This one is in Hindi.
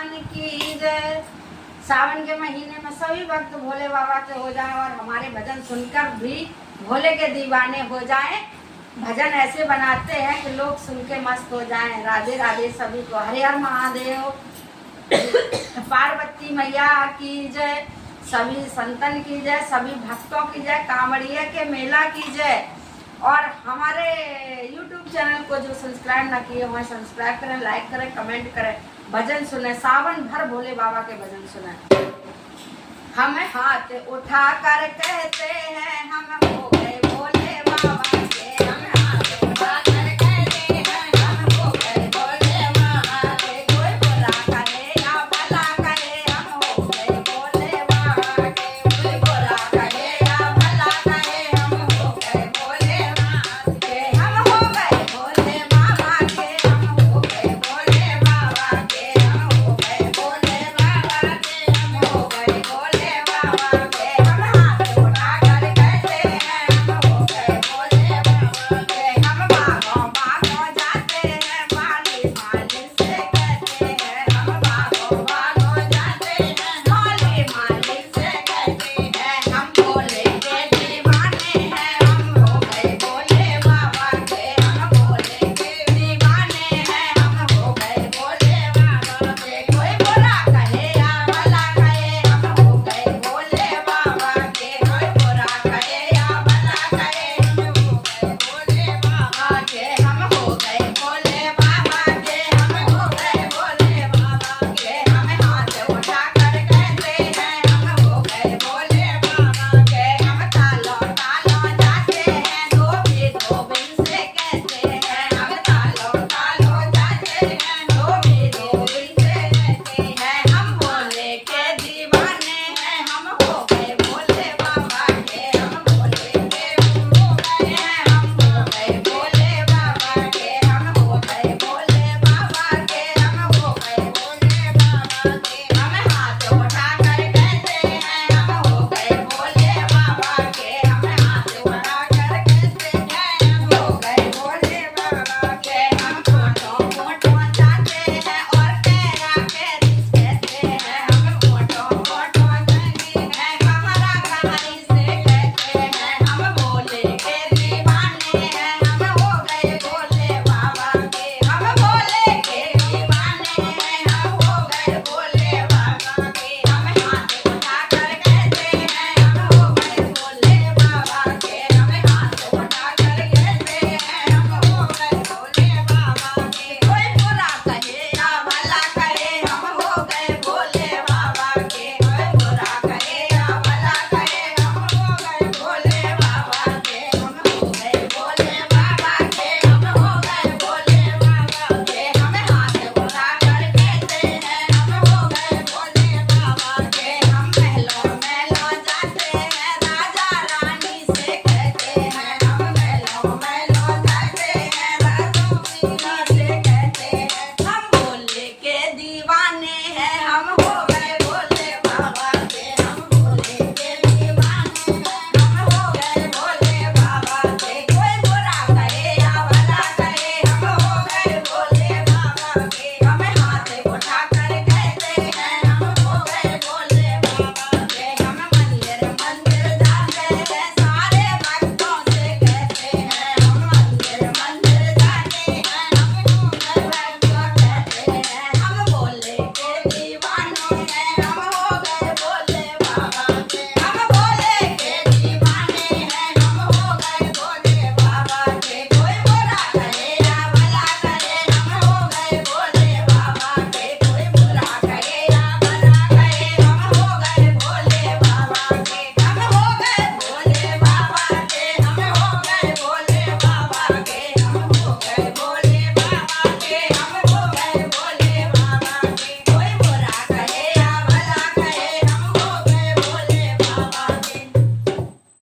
की जय। सावन के महीने में सभी भक्त भोले बाबा के हो जाएं और हमारे भजन सुनकर भी भोले के दीवाने हो जाएं। भजन ऐसे बनाते हैं कि लोग सुन के मस्त हो जाएं। राधे राधे सभी को, हरे हर महादेव। पार्वती मैया की जय, सभी संतन की जय, सभी भक्तों की जय, कांवड़िया के मेला की जय। और हमारे YouTube चैनल को जो सब्सक्राइब ना किए हुए सब्सक्राइब करें, लाइक करें, कमेंट करें, भजन सुने, सावन भर भोले बाबा के भजन सुने। हम हाथ उठा कर कहते हैं हम हो गए भोले बाबा के, हम हाथ उठा कर कहते हैं हम हो गए भोले बाबा के। कोई बुरा करे या भला करे हम हो गए भोले बाबा के, कोई बुरा करे या भला करे हम हो गए भोले बाबा के। हम हो गए भोले बाबा के, हम हो गए भोले बाबा के, हम हो गए भोले बाबा के, हम हो गए भोले बाबा के। हम हाथ उठा कर कहते हैं हम हो गए भोले बाबा के। हम भागो भागो जाते हैं माली माली से कहते हैं, हम भागो भागो जाते हैं माली माली से कहते हैं। हम भोले के दीवाने हैं, हम हो गए भोले बाबा के, हम भोले के दीवाने हैं, हम हो गए भोले बाबा के। कोई बुरा कहे या भला कहे हम हो गए भोले बाबा के, कोई बुरा कहे या भला कहे हम हो गए भोले बाबा के। हम हो गए भोले बाबा के, हम हो गए भोले बाबा के। हम हाथ उठा कर कहते हैं हम हो गए भोले बाबा के। हम तालो तालो जाते हैं धोबी धोबी से कहते हैं, हम तालो तालो जाते हैं धोबी धोबी से कहते हैं। हम भोले के दीवाने हैं, हम हो गए भोले बाबा के, हम भोले के हो गए हैं, हम हो गए भोले बाबा के, हम हो गए भोले बाबा के, हम हो गए भोले बाबा के। हम हाथ उठा कर कहते हैं हम हो गए भोले बाबा के, हम हाथ उठा कर कहते हैं हम हो गए भोले बाबा के। हम फोटो फोटो जाते हैं और तेरा केरिस कहते हैं, हम फोटो फोटो जाते हैं हमारा कहानी से कहते हैं। हम भोले के दीवाने हैं, हम हो गए भोले बाबा के, हम भोले के दीवाने हैं, हम हो गए भोले बाबा के। हम हाथ उठा कर कहते हैं हम हो गए भोले बाबा के, हम हाथ उठा कर कहते हैं हम हो गए भोले बाबा के। कोई बुरा कहे या भला करे हम हो गए भोले बाबा के, कोई बुरा कहे या भला करे हम हो गए भोले बाबा के। हम हो गए भोले बाबा के, हम हो गए भोले बाबा के। हम हाथ उठा कर कहते हैं हम हो गए भोले बाबा के। हम महलों महलों जाते हैं राजा रानी से कहते हैं, हम महलों महलों जाते हैं राजों मीरा से कहते हैं। हम भोले के दीवाने हैं,